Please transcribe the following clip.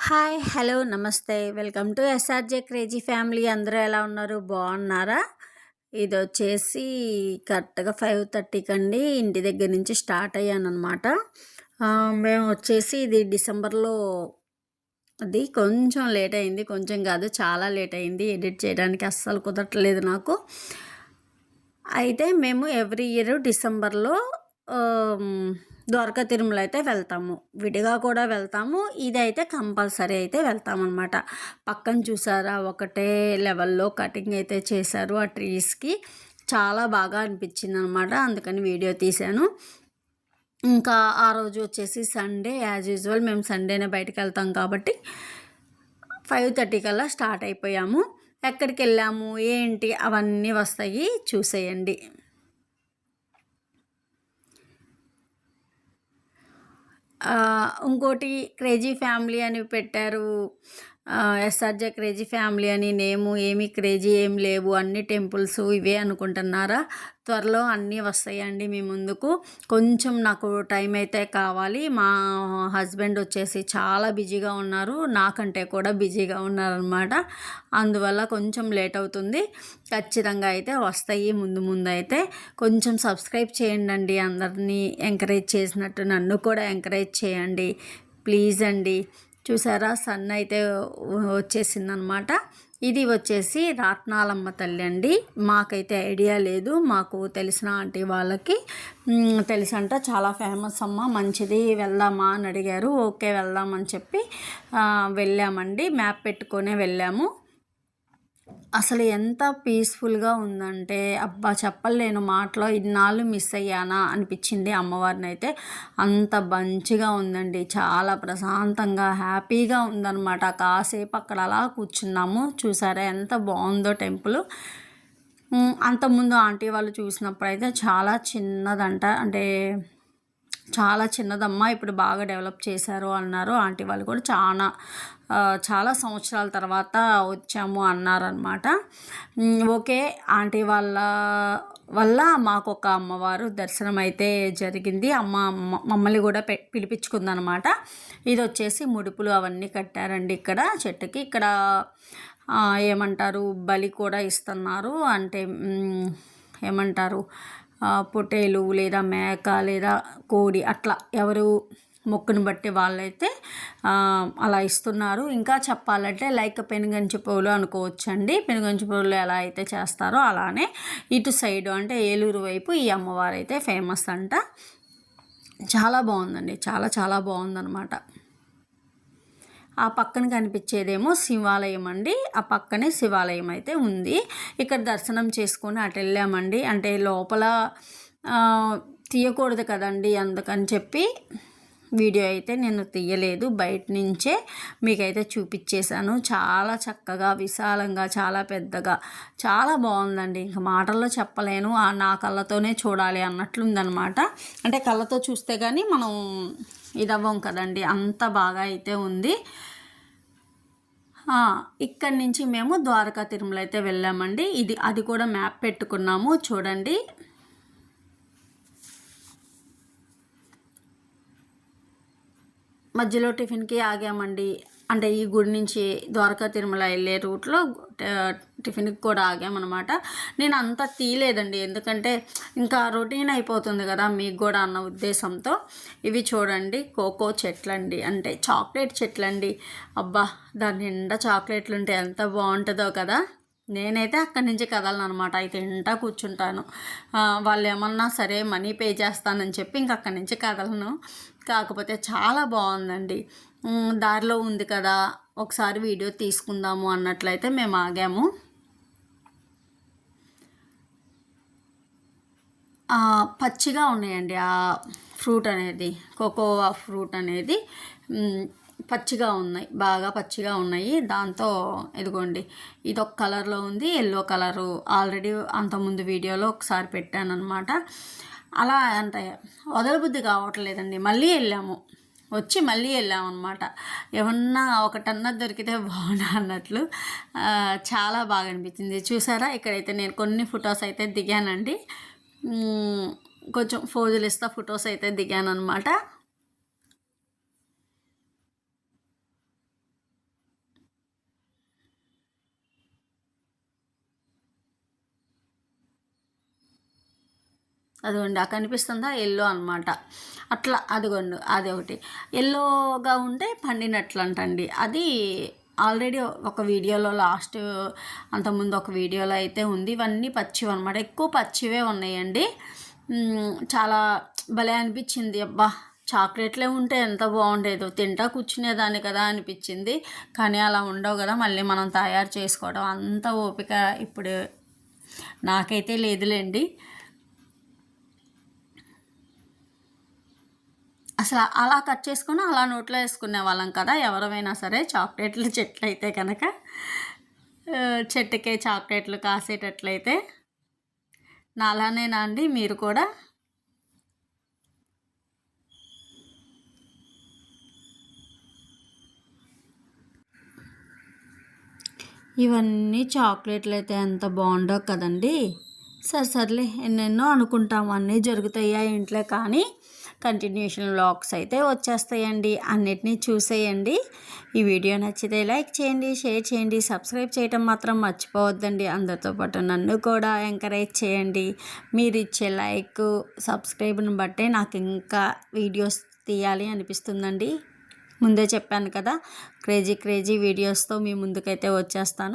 Hi hello నమస్తే welcome to SRJ crazy family. అందరూ ఎలా ఉన్నారు? బాగున్నారా? ఇది వచ్చేసి కరెక్ట్గా 5:30 అండి ఇంటి దగ్గర నుంచి స్టార్ట్ అయ్యాను అనమాట. మేము వచ్చేసి ఇది డిసెంబర్లో, అది కొంచెం లేట్ అయింది, కొంచెం కాదు చాలా లేట్ అయింది. ఎడిట్ చేయడానికి అస్సలు కుదరట్లేదు నాకు. అయితే మేము ఎవ్రీ ఇయర్ డిసెంబర్లో ద్వారకా తిరుమల అయితే వెళ్తాము, విడిగా కూడా వెళ్తాము. ఇదైతే కంపల్సరీ అయితే వెళ్తామన్నమాట. పక్కన చూసారా, ఒకటే లెవెల్లో కటింగ్ అయితే చేశారు ఆ ట్రీస్కి. చాలా బాగా అనిపించింది అనమాట, అందుకని వీడియో తీశాను. ఇంకా ఆ రోజు వచ్చేసి సండే, యాజ్ యూజువల్ మేము సండేనే బయటకు వెళ్తాం కాబట్టి 5:30 కల్లా స్టార్ట్ అయిపోయాము. ఎక్కడికి వెళ్ళాము ఏంటి అవన్నీ వస్తాయి, చూసేయండి. ఇంకోటి క్రేజీ ఫ్యామిలీ అని పెట్టారు, ఎస్ఆర్జే క్రేజీ ఫ్యామిలీ అని నేము. ఏమీ క్రేజీ ఏం లేవు, అన్ని టెంపుల్స్ ఇవే అనుకుంటున్నారా? త్వరలో అన్నీ వస్తాయండి మీ ముందుకు. కొంచెం నాకు టైం అయితే కావాలి. మా హస్బెండ్ వచ్చేసి చాలా బిజీగా ఉన్నారు, నాకంటే కూడా బిజీగా ఉన్నారనమాట. అందువల్ల కొంచెం లేట్ అవుతుంది. ఖచ్చితంగా అయితే వస్తాయి ముందు ముందు అయితే. కొంచెం సబ్స్క్రైబ్ చేయండి, అందరినీ ఎంకరేజ్ చేసినట్టు నన్ను కూడా ఎంకరేజ్ చేయండి ప్లీజ్ అండి. చూసారా, సన్ అయితే వచ్చేసిందనమాట. ఇది వచ్చేసి రాట్నాలమ్మ తల్లి అండి. మాకైతే ఐడియా లేదు, మాకు తెలిసిన ఆంటీ వాళ్ళకి తెలుసంట. చాలా ఫేమస్ అమ్మ, మంచిది, వెళ్దామా అని అడిగారు. ఓకే వెళ్దామని చెప్పి వెళ్ళామండి. మ్యాప్ పెట్టుకొనే వెళ్ళాము. అసలు ఎంత పీస్ఫుల్గా ఉందంటే అబ్బా చెప్పలేను మాటలో. ఇన్నాళ్ళు మిస్ అయ్యానా అనిపించింది అమ్మవారిని అయితే. అంత మంచిగా ఉందండి, చాలా ప్రశాంతంగా హ్యాపీగా ఉందన్నమాట. కాసేపు అక్కడ అలా కూర్చున్నాము. చూసారా ఎంత బాగుందో టెంపుల్. అంతకుముందు ఆంటీ వాళ్ళు చూసినప్పుడు అయితే చాలా చిన్నదంట, అంటే చాలా చిన్నదమ్మా, ఇప్పుడు బాగా డెవలప్ చేశారు అన్నారు. ఆంటీ వాళ్ళు కూడా చాలా సంవత్సరాల తర్వాత వచ్చాము అన్నారనమాట. ఓకే, ఆంటీ వాళ్ళ వల్ల మాకు ఒక అమ్మవారు దర్శనం అయితే జరిగింది. మమ్మల్ని కూడా పిలిపించుకుందనమాట. ఇది వచ్చేసి ముడుపులు అవన్నీ కట్టారండి ఇక్కడ చెట్టుకి. ఇక్కడ ఏమంటారు, బలి కూడా ఇస్తున్నారు, అంటే ఏమంటారు, పొట్టేలు లేదా మేక లేదా కోడి అట్లా ఎవరు మొక్కును బట్టి వాళ్ళైతే అలా ఇస్తున్నారు. ఇంకా చెప్పాలంటే లైక్ పెనుగంచి పువ్వులు అనుకోవచ్చండి. పెనుగంచి పువ్వులు ఎలా అయితే చేస్తారో అలానే ఇటు సైడు అంటే ఏలూరు వైపు ఈ అమ్మవారు అయితే ఫేమస్ అంట. చాలా బాగుందండి, చాలా చాలా బాగుందన్నమాట. ఆ పక్కన కనిపించేదేమో శివాలయం అండి. ఆ పక్కనే శివాలయం అయితే ఉంది. ఇక్కడ దర్శనం చేసుకొని అటు వెళ్ళామండి. అంటే లోపల తీయకూడదు కదండి, అందుకని చెప్పి వీడియో అయితే నేను తీయలేదు, బయట నుంచే మీకైతే చూపించేశాను. చాలా చక్కగా విశాలంగా చాలా పెద్దగా చాలా బాగుందండి. ఇంకా మాటల్లో చెప్పలేను, నా కళ్ళతోనే చూడాలి అన్నట్లుందనమాట. అంటే కళ్ళతో చూస్తే కానీ మనం ఇదవ్వం కదండి, అంత బాగా అయితే ఉంది. ఇక్కడి నుంచి మేము ద్వారకా తిరుమల అయితే వెళ్ళామండి. అది కూడా మ్యాప్ పెట్టుకున్నాము చూడండి. మధ్యలో టిఫిన్కి ఆగామండి. అంటే ఈ గుడి నుంచి ద్వారకా తిరుమల వెళ్ళే రూట్లో టిఫిన్కి కూడా ఆగామన్నమాట. నేను అంతా తీయలేదండి, ఎందుకంటే ఇంకా రొటీన్ అయిపోతుంది కదా మీకు కూడా అన్న ఉద్దేశంతో. ఇవి చూడండి, కోకో చెట్లండి, అంటే చాక్లెట్ చెట్లండి. అబ్బా, దాని నిండా చాక్లెట్లు ఉంటే ఎంత బాగుంటుందో కదా. నేనైతే అక్కడి నుంచి కదలను అనమాట, అయితే తింటా కూర్చుంటాను. వాళ్ళు ఏమన్నా సరే మనీ పే చేస్తానని చెప్పి ఇంక అక్కడి నుంచి కదలను. కాకపోతే చాలా బాగుందండి. దారిలో ఉంది కదా, ఒకసారి వీడియో తీసుకుందాము అన్నట్లయితే మేము ఆగాము. పచ్చిగా ఉన్నాయండి ఆ ఫ్రూట్ అనేది, కోకోవా ఫ్రూట్ అనేది పచ్చిగా ఉన్నాయి, బాగా పచ్చిగా ఉన్నాయి. దాంతో ఇదిగోండి, ఇది ఒక కలర్లో ఉంది, ఎల్లో కలరు. ఆల్రెడీ అంతకుముందు వీడియోలో ఒకసారి పెట్టాను అనమాట. అలా అంటే వదలబుద్ధి కావట్లేదండి. మళ్ళీ వెళ్ళాము అనమాట. ఏమన్నా ఒకటన్నా దొరికితే బాగున్నా అన్నట్లు. చాలా బాగా అనిపించింది. చూసారా, ఇక్కడైతే నేను కొన్ని ఫొటోస్ అయితే దిగానండి. కొంచెం ఫోజులు ఇస్తా ఫొటోస్ అయితే దిగాను అనమాట. అదిగోండి ఆ కనిపిస్తుందా ఎల్లో అనమాట. అట్లా అదిగోండి అది ఒకటి ఎల్లోగా ఉంటే పండినట్లు అంటండి. అది ఆల్రెడీ ఒక వీడియోలో అంతకుముందు ఒక వీడియోలో అయితే ఉంది. ఇవన్నీ పచ్చివి అనమాట, ఎక్కువ పచ్చివే ఉన్నాయండి. చాలా భలే అనిపించింది. అబ్బా చాక్లెట్లే ఉంటే ఎంత బాగుండేదో, తింటా కూర్చునేదాన్ని కదా అనిపించింది. కానీ అలా ఉండవు కదా, మళ్ళీ మనం తయారు చేసుకోవడం అంత ఓపిక ఇప్పుడు నాకైతే లేదులేండి. అసలు అలా కట్ చేసుకుని అలా నోట్లో వేసుకునే వాళ్ళం కదా ఎవరైనా సరే. చాక్లెట్లు చెట్లు అయితే కనుక చెట్టుకే చాక్లెట్లు కాసేటట్లయితే నాలానేనా అండి మీరు కూడా? ఇవన్నీ చాక్లెట్లు అయితే ఎంత బాగుండవు కదండి. సర్లే ఎన్నెన్నో అనుకుంటాము, అన్నీ జరుగుతాయా ఇంట్లో, కానీ కంటిన్యూషన్ వ్లాగ్స్ అయితే వచ్చేస్తాయండి. అన్నిటినీ చూసేయండి. ఈ వీడియో నచ్చితే లైక్ చేయండి, షేర్ చేయండి, సబ్స్క్రైబ్ చేయటం మాత్రం మర్చిపోవద్దండి. అందరితో పాటు నన్ను కూడా ఎంకరేజ్ చేయండి. మీరు ఇచ్చే లైక్ సబ్స్క్రైబ్ని బట్టే నాకు ఇంకా వీడియోస్ తీయాలి అనిపిస్తుందండి. ముందే చెప్పాను కదా, క్రేజీ వీడియోస్తో మీ ముందుకైతే వచ్చేస్తాను.